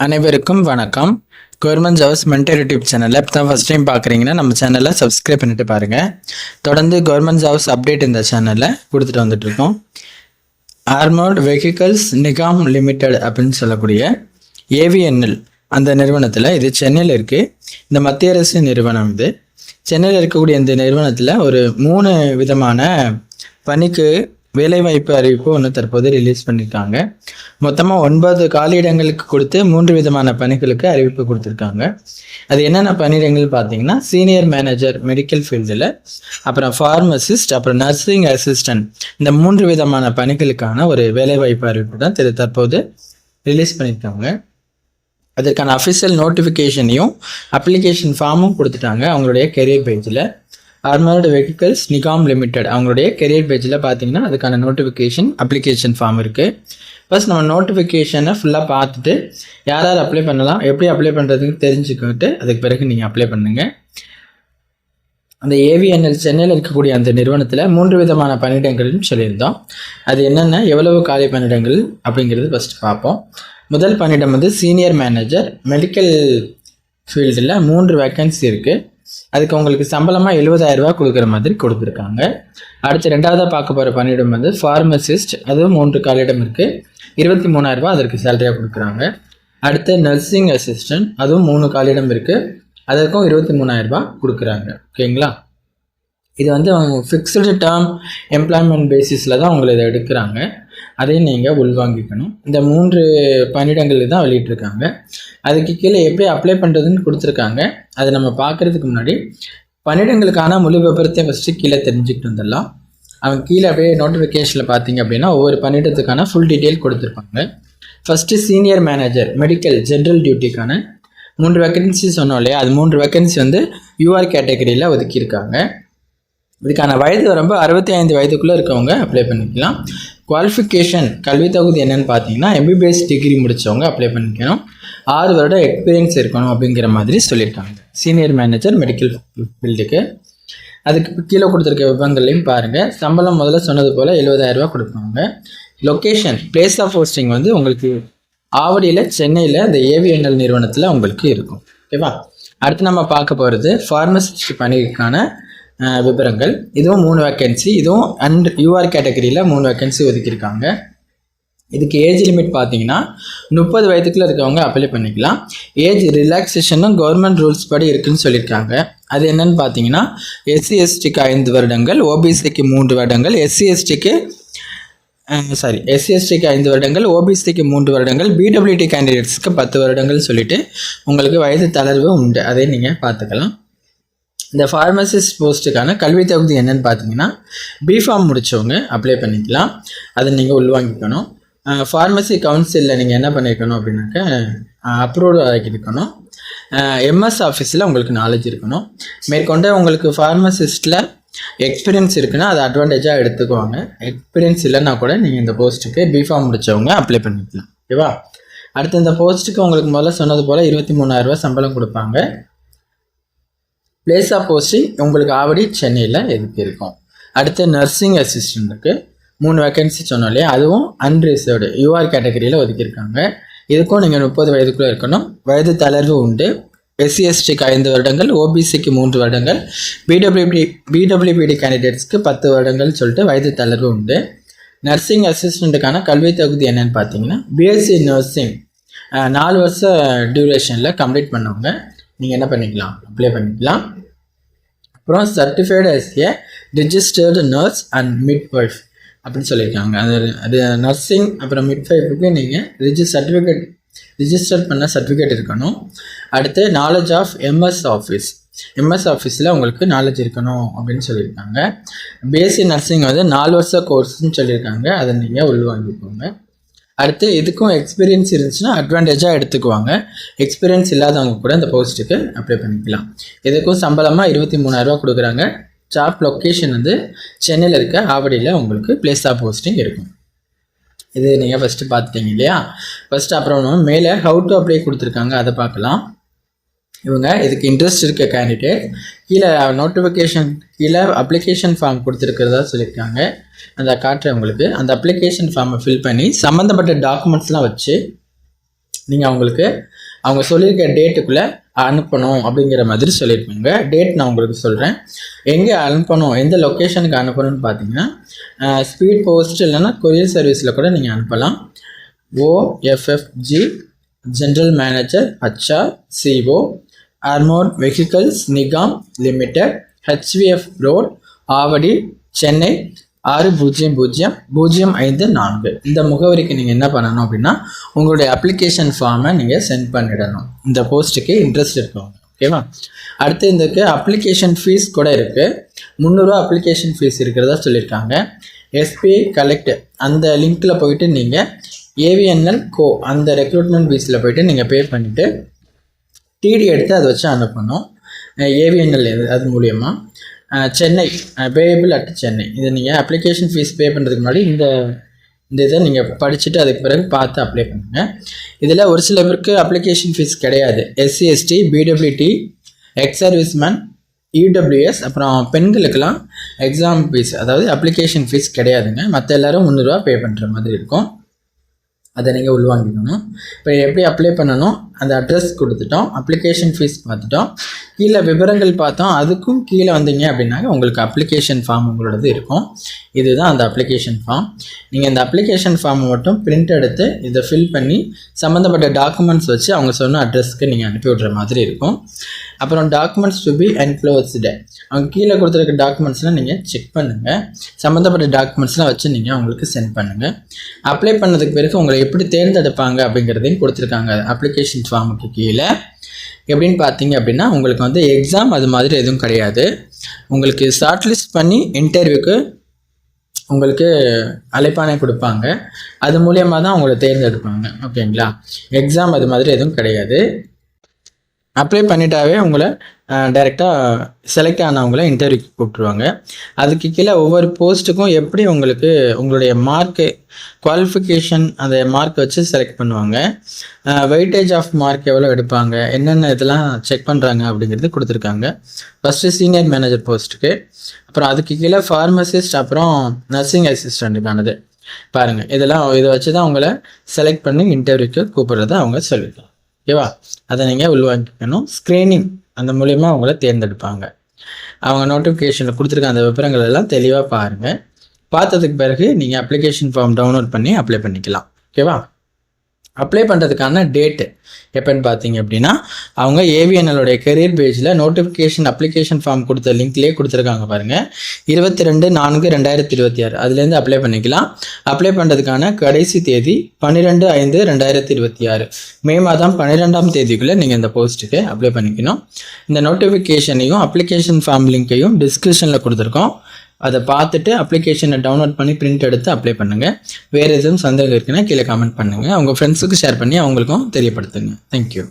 அனைவருக்கும் வணக்கம். Government jobs mentor YouTube சேனலில் இப்போ தான் ஃபஸ்ட் டைம் பார்க்குறீங்கன்னா நம்ம சேனலை சப்ஸ்கிரைப் பண்ணிட்டு பாருங்கள். தொடர்ந்து கவர்மெண்ட் ஜாப்ஸ் அப்டேட் இந்த சேனலில் கொடுத்துட்டு வந்துட்டுருக்கோம். ஆர்மர்ட் வெஹிக்கல்ஸ் நிகாம் லிமிடெட் அப்படின்னு சொல்லக்கூடிய ஏவிஎன்எல் அந்த நிறுவனத்தில், இது சென்னையில் இருக்குது. இந்த மத்திய அரசு நிறுவனம். இது சென்னையில் இருக்கக்கூடிய இந்த நிறுவனத்தில் ஒரு 3 விதமான பணிக்கு வேலைவாய்ப்பு அறிவிப்பு ஒன்று தற்போது ரிலீஸ் பண்ணியிருக்காங்க. மொத்தமாக 9 காலியிடங்களுக்கு கொடுத்து 3 விதமான பணிகளுக்கு அறிவிப்பு கொடுத்துருக்காங்க. அது என்னென்ன பணியிடங்கள் பார்த்தீங்கன்னா, சீனியர் மேனேஜர் மெடிக்கல் ஃபீல்டில், அப்புறம் ஃபார்மசிஸ்ட், அப்புறம் நர்சிங் அசிஸ்டன்ட். இந்த 3 விதமான பணிகளுக்கான ஒரு வேலைவாய்ப்பு அறிவிப்பு தான் தற்போது ரிலீஸ் பண்ணியிருக்காங்க. அதற்கான அஃபிஷியல் நோட்டிஃபிகேஷனையும் அப்ளிகேஷன் ஃபார்மும் கொடுத்துட்டாங்க அவங்களுடைய கெரியர் பேஜில். ஆர்மர்டு வெஹிக்கல்ஸ் நிகாம் லிமிடெட் அவங்களுடைய கெரியர் பேஜில் பார்த்தீங்கன்னா அதுக்கான நோட்டிஃபிகேஷன் அப்ளிகேஷன் ஃபார்ம் இருக்குது. ஃபர்ஸ்ட் நம்ம நோட்டிஃபிகேஷனை ஃபுல்லாக பார்த்துட்டு யார் யார் அப்ளை பண்ணலாம், எப்படி அப்ளை பண்ணுறதுன்னு தெரிஞ்சுக்கிட்டு அதுக்கு பிறகு நீங்கள் அப்ளை பண்ணுங்கள். அந்த ஏவிஎன்எல் சென்னையில் இருக்கக்கூடிய அந்த நிறுவனத்தில் 3 விதமான பணியிடங்கள்னு சொல்லியிருந்தோம். அது என்னென்ன, எவ்வளவு காலி பணியிடங்கள் அப்படிங்கிறது ஃபஸ்ட்டு பார்ப்போம். முதல் பணியிடம் வந்து சீனியர் மேனேஜர் மெடிக்கல் ஃபீல்டில் 3 வேக்கன்சி இருக்குது. அதுக்கு உங்களுக்கு சம்பளமாக 70,000 ரூபா கொடுக்குற மாதிரி கொடுத்துருக்காங்க. அடுத்து 2வதாக பார்க்க போகிற பணியிடம் வந்து ஃபார்மசிஸ்ட், அதுவும் 3 காலியிடம் இருக்குது. 23,000 ரூபா அதற்கு சேலரியாக கொடுக்குறாங்க. அடுத்து நர்சிங் அசிஸ்டன்ட், அதுவும் 3 காலியிடம் இருக்குது. அதற்கும் 23,000 ரூபா கொடுக்குறாங்க. ஓகேங்களா? இது வந்து அவங்க ஃபிக்ஸ்டு டேர்ம் எம்ப்ளாய்மெண்ட் பேசிஸில் தான் உங்களை இதை எடுக்கிறாங்க. அதையும் நீங்கள் உள்வாங்கிக்கணும். இந்த 3 பணியிடங்கள் தான் வெளியிட்டிருக்காங்க. அதுக்கு கீழே எப்படி அப்ளை பண்ணுறதுன்னு கொடுத்துருக்காங்க. அதை நம்ம பார்க்குறதுக்கு முன்னாடி பணியிடங்களுக்கான முழு விபரத்தை ஃபஸ்ட்டு கீழே தெரிஞ்சுக்கிட்டு வந்துடலாம். அவங்க கீழே அப்படியே நோட்டிஃபிகேஷனில் பார்த்தீங்க அப்படின்னா ஒவ்வொரு பணியிடத்துக்கான ஃபுல் டீட்டெயில் கொடுத்துருப்பாங்க. First senior manager medical general டியூட்டிக்கான 3 வேக்கன்சி சொன்னோம் இல்லையா, அது 3 வேக்கன்சி வந்து யூஆர் கேட்டகரியில் ஒதுக்கியிருக்காங்க. இதுக்கான வயது வரம்பு 65 வயதுக்குள்ளே இருக்கவங்க அப்ளை பண்ணிக்கலாம். குவாலிஃபிகேஷன் கல்வி தகுதி என்னென்னு பார்த்தீங்கன்னா, எம்பிபிஎஸ் டிகிரி முடித்தவங்க அப்ளை பண்ணிக்கணும். 6 வருட எக்ஸ்பீரியன்ஸ் இருக்கணும் அப்படிங்கிற மாதிரி சொல்லியிருக்காங்க சீனியர் மேனேஜர் மெடிக்கல் ஃபீல்டுக்கு. அதுக்கு கீழே கொடுத்துருக்க விவரங்களையும் பாருங்கள். சம்பளம் முதல்ல சொன்னது போல் 70,000 ரூபா கொடுப்பாங்க. லொக்கேஷன் பிளேஸ் ஆஃப் போஸ்டிங் வந்து உங்களுக்கு ஆவடியில் சென்னையில் இந்த ஏவிஎன்எல் நிறுவனத்தில் உங்களுக்கு இருக்கும். ஓகேவா? அடுத்து நம்ம பார்க்க போகிறது ஃபார்மசிஸ்ட் பணிக்கான விவரங்கள். இதுவும் 3 வேக்கன்சி. இதுவும் யூஆர் கேட்டகரியில் 3 வேக்கன்சி ஒதுக்கியிருக்காங்க. இதுக்கு ஏஜ் லிமிட் பார்த்தீங்கன்னா 30 வயதுக்குள்ளே இருக்கவங்க அப்ளை பண்ணிக்கலாம். ஏஜ் ரிலாக்ஸேஷனும் கவர்மெண்ட் ரூல்ஸ் படி இருக்குதுன்னு சொல்லியிருக்காங்க. அது என்னென்னு பார்த்தீங்கன்னா, எஸ்சி/எஸ்டிக்கு 5 வருடங்கள், ஓபிசிக்கு 3 வருடங்கள், எஸ்சி/எஸ்டிக்கு 5 வருடங்கள், ஓபிசிக்கு 3 வருடங்கள், பிடபிள்யூடி கேண்டிடேட்ஸ்க்கு 10 வருடங்கள் சொல்லிட்டு உங்களுக்கு வயது தளர்வு உண்டு. அதை நீங்கள் பார்த்துக்கலாம். இந்த ஃபார்மசிஸ்ட் போஸ்ட்டுக்கான கல்வி தகுதி என்னென்னு பார்த்தீங்கன்னா, பிஃபார்ம் முடித்தவங்க அப்ளை பண்ணிக்கலாம். அதை நீங்கள் உள்வாங்கிக்கணும். ஃபார்மசி கவுன்சிலில் நீங்கள் என்ன பண்ணியிருக்கணும் அப்படின்னாக்கா அப்ரூவ்டு ஆகியிருக்கணும். எம்எஸ் ஆஃபீஸில் உங்களுக்கு நாலேஜ் இருக்கணும். மேற்கொண்டு உங்களுக்கு ஃபார்மசிஸ்ட்டில் எக்ஸ்பீரியன்ஸ் இருக்குன்னா அதை அட்வான்டேஜாக எடுத்துக்குவாங்க. எக்ஸ்பீரியன்ஸ் இல்லைன்னா கூட நீங்கள் இந்த போஸ்ட்டுக்கு பிஃபார்ம் முடித்தவங்க அப்ளை பண்ணிக்கலாம். ஓகேவா? அடுத்து இந்த போஸ்ட்டுக்கு உங்களுக்கு முதல்ல சொன்னது போல் 23,000 ரூபா சம்பளம் கொடுப்பாங்க. பிளேஸ் ஆஃப் போஸ்டிங் உங்களுக்கு ஆவடி சென்னையில் எதுக்கு இருக்கும். அடுத்து நர்சிங் அசிஸ்டண்ட்டுக்கு 3 வேக்கன்சி சொன்னோம் இல்லையா, அதுவும் அன்ரிசர்வ்டு யூஆர் கேட்டகரியில் ஒதுக்கியிருக்காங்க. இதுக்கும் நீங்கள் 30 வயதுக்குள்ளே இருக்கணும். வயது தளர்வு உண்டு. எஸ்சி/எஸ்டிக்கு 5 வருடங்கள், ஓபிசிக்கு 3 வருடங்கள், பிடபிள்யூபிடி கேண்டிடேட்ஸ்க்கு 10 வருடங்கள் சொல்லிட்டு வயது தளர்வு உண்டு. நர்சிங் அசிஸ்டண்ட்டுக்கான கல்வி தகுதி என்னென்னு பார்த்தீங்கன்னா, பிஎஸ்சி நர்சிங் 4 வருஷ டியூரேஷனில் கம்ப்ளீட் பண்ணவங்க நீங்கள் என்ன பண்ணிக்கலாம், அப்ளை பண்ணிக்கலாம். அப்புறம் certified as a registered nurse and midwife அப்படின்னு சொல்லியிருக்காங்க. அது நர்சிங் அப்புறம் மிட்வைஃபுக்கு நீங்கள் ரிஜிஸ்டர் பண்ண சர்டிஃபிகேட் இருக்கணும். அடுத்து நாலேஜ் ஆஃப் எம்எஸ் ஆஃபீஸில் உங்களுக்கு நாலேஜ் இருக்கணும் அப்படின்னு சொல்லியிருக்காங்க. பிஎஸ்சி நர்சிங் வந்து 4 வருஷ கோர்ஸ்ன்னு சொல்லியிருக்காங்க. அதை நீங்கள் உள்வாங்கிக்கோங்க. அடுத்து இதுக்கும் எக்ஸ்பீரியன்ஸ் இருந்துச்சுன்னா அட்வான்டேஜாக எடுத்துக்குவாங்க. எக்ஸ்பீரியன்ஸ் இல்லாதவங்க கூட இந்த போஸ்ட்டுக்கு அப்ளை பண்ணிக்கலாம். இதுக்கும் சம்பளமாக 23,000 ரூபா கொடுக்குறாங்க. ஜாப் லொக்கேஷன் வந்து சென்னையில் இருக்க ஆவடியில் உங்களுக்கு பிளேஸ் ஆஃப் போஸ்டிங் இருக்கும். இது நீங்கள் ஃபஸ்ட்டு பார்த்துட்டீங்க இல்லையா. ஃபஸ்ட்டு அப்புறம் மேலே ஹவு டு அப்ளை கொடுத்துருக்காங்க, அதை பார்க்கலாம். இவங்க இதுக்கு இன்ட்ரெஸ்ட் இருக்க கேண்டிடேட் கீழே நோட்டிஃபிகேஷன் கீழே அப்ளிகேஷன் ஃபார்ம் கொடுத்துருக்கிறதா சொல்லியிருக்காங்க. அந்த காட்டுறேன் உங்களுக்கு. அந்த அப்ளிகேஷன் ஃபார்மை ஃபில் பண்ணி சம்மந்தப்பட்ட டாக்குமெண்ட்ஸ்லாம் வச்சு நீங்கள் அவங்க சொல்லியிருக்க டேட்டுக்குள்ளே அனுப்பணும் அப்படிங்கிற மாதிரி சொல்லியிருப்பாங்க. டேட் நான் உங்களுக்கு சொல்கிறேன். எங்கே அனுப்பணும், எந்த லொக்கேஷனுக்கு அனுப்பணும்னு பார்த்தீங்கன்னா ஸ்பீட் போஸ்ட் இல்லைன்னா கொரியர் சர்வீஸில் கூட நீங்கள் அனுப்பலாம். OFFG general manager HR CO armour vehicles Nigam limited HVF road Avadi Chennai 600054. இந்த முகவரிக்கு நீங்கள் என்ன பண்ணணும் அப்படின்னா உங்களுடைய அப்ளிகேஷன் ஃபார்மை நீங்கள் சென்ட் பண்ணிடணும். இந்த போஸ்ட்டுக்கு இன்ட்ரெஸ்ட் இருக்கவங்க. ஓகேவா? அடுத்து இதுக்கு அப்ளிகேஷன் ஃபீஸ் கூட இருக்குது. 300 அப்ளிகேஷன் ஃபீஸ் இருக்கிறதா சொல்லியிருக்காங்க. SBI கலெக்ட் அந்த லிங்க்கில் போயிட்டு நீங்கள் AVNL கோ அந்த ரெக்ரூட்மெண்ட் ஃபீஸில் போயிட்டு நீங்கள் பே பண்ணிவிட்டு TD எடுத்து அதை வச்சு அனுப்பணும். AVNL அது மூலியமாக சென்னை பேயபிள் அட் சென்னை. இது நீங்கள் அப்ளிகேஷன் ஃபீஸ் பே பண்ணுறதுக்கு முன்னாடி இந்த இதை நீங்கள் படிச்சுட்டு அதுக்கு பிறகு பார்த்து அப்ளை பண்ணுங்கள். இதில் ஒரு சில பேருக்கு அப்ளிகேஷன் ஃபீஸ் கிடையாது. SC ST BWT X serviceman EWS அப்புறம் பெண்களுக்கெல்லாம் எக்ஸாம் ஃபீஸ் அதாவது அப்ளிகேஷன் ஃபீஸ் கிடையாதுங்க. மற்ற எல்லோரும் 300 பே பண்ணுற மாதிரி இருக்கும். அதை நீங்கள் உள்வாங்கிக்கணும். இப்போ எப்படி அப்ளை பண்ணணும், அந்த அட்ரஸ் கொடுத்துட்டோம், அப்ளிகேஷன் ஃபீஸ் பார்த்துட்டோம், கீழே விவரங்கள் பார்த்தோம். அதுக்கும் கீழே வந்தீங்க அப்படின்னாக்க உங்களுக்கு அப்ளிகேஷன் ஃபார்ம் உங்களோடது இருக்கும். இதுதான் அந்த அப்ளிகேஷன் ஃபார்ம். நீங்கள் இந்த அப்ளிகேஷன் ஃபார்மை மட்டும் பிரிண்ட் எடுத்து இதை ஃபில் பண்ணி சம்மந்தப்பட்ட டாக்குமெண்ட்ஸ் வச்சு அவங்க சொன்ன அட்ரஸ்க்கு நீங்கள் அனுப்பி விட்ற மாதிரி இருக்கும். அப்புறம் டாக்குமெண்ட்ஸ் டு பி என்க்ளோஸ்டு, அவங்க கீழே கொடுத்துருக்க டாக்குமெண்ட்ஸ்லாம் நீங்கள் செக் பண்ணுங்கள். சம்மந்தப்பட்ட டாக்குமெண்ட்ஸ்லாம் வச்சு நீங்கள் அவங்களுக்கு சென்ட் பண்ணுங்கள். அப்ளை பண்ணதுக்கு பிறகு உங்களை எப்படி தேர்ந்தெடுப்பாங்க அப்படிங்கிறதையும் கொடுத்துருக்காங்க அப்ளிகேஷன் ஃபார்முக்கு கீழே. எப்படின்னு பார்த்தீங்க அப்படின்னா உங்களுக்கு வந்து எக்ஸாம் அது மாதிரி எதுவும் கிடையாது. உங்களுக்கு ஷார்ட் லிஸ்ட் பண்ணி இன்டர்வியூக்கு உங்களுக்கு அழைப்பானை கொடுப்பாங்க. அது மூலியமாக தான் உங்களை தேர்ந்தெடுப்பாங்க. ஓகேங்களா? எக்ஸாம் அது மாதிரி எதுவும் கிடையாது. அப்ளை பண்ணிட்டாவே உங்களை டைரெக்டாக செலக்ட் ஆனவங்கள இன்டர்வியூக்கு கூப்பிட்ருவாங்க. அதுக்கு கீழே ஒவ்வொரு போஸ்ட்டுக்கும் எப்படி உங்களுக்கு உங்களுடைய மார்க்கு குவாலிஃபிகேஷன் அந்த மார்க் வச்சு செலக்ட் பண்ணுவாங்க. வெயிட்டேஜ் ஆஃப் மார்க் எவ்வளோ எடுப்பாங்க, என்னென்ன இதெல்லாம் செக் பண்ணுறாங்க அப்படிங்கிறது கொடுத்துருக்காங்க. ஃபஸ்ட்டு சீனியர் மேனேஜர் போஸ்ட்டுக்கு, அப்புறம் அதுக்கு கீழே ஃபார்மசிஸ்ட், அப்புறம் நர்சிங் அசிஸ்டண்ட்டுக்கானது. பாருங்கள், இதை வச்சு தான் உங்களை செலக்ட் பண்ணி இன்டர்வியூக்கு கூப்பிட்றத அவங்க சொல்லியிருக்காங்க. ஓகேவா? அதை நீங்கள் உள்வாங்கிக்கணும். ஸ்க்ரீனிங் அந்த மூலிமா அவங்கள தேர்ந்தெடுப்பாங்க. அவங்க நோட்டிஃபிகேஷனில் கொடுத்துருக்க அந்த விவரங்கள் எல்லாம் தெளிவாக பாருங்கள். பார்த்ததுக்கு பிறகு நீங்கள் அப்ளிகேஷன் ஃபார்ம் டவுன்லோட் பண்ணி அப்ளை பண்ணிக்கலாம். ஓகேவா? அப்ளை பண்ணுறதுக்கான டேட்டு எப்போன்னு பார்த்தீங்க அப்படின்னா அவங்க AVNLோடைய கெரியர் பேஜில் நோட்டிஃபிகேஷன் அப்ளிகேஷன் ஃபார்ம் கொடுத்த லிங்க்லேயே கொடுத்துருக்காங்க பாருங்கள். 22/4/2026 அதுலேருந்து அப்ளை பண்ணிக்கலாம். அப்ளை பண்ணுறதுக்கான கடைசி தேதி 12/5/2026 மே மாதம் 12ஆம் தேதிக்குள்ளே நீங்கள் இந்த போஸ்ட்டுக்கு அப்ளை பண்ணிக்கணும். இந்த நோட்டிஃபிகேஷனையும் அப்ளிகேஷன் ஃபார்ம் லிங்க்கையும் டிஸ்கிரிப்ஷனில் கொடுத்துருக்கோம். அதை பார்த்துட்டு அப்ளிகேஷனை டவுன்லோட் பண்ணி பிரிண்ட் எடுத்து அப்ளை பண்ணுங்கள். வேறு எதுவும் சந்தேகம் இருக்குன்னா கீழே கமெண்ட் பண்ணுங்கள். உங்கள் ஃப்ரெண்ட்ஸுக்கு ஷேர் பண்ணி அவங்களுக்கும் தெரியப்படுத்துங்க. தேங்க்யூ.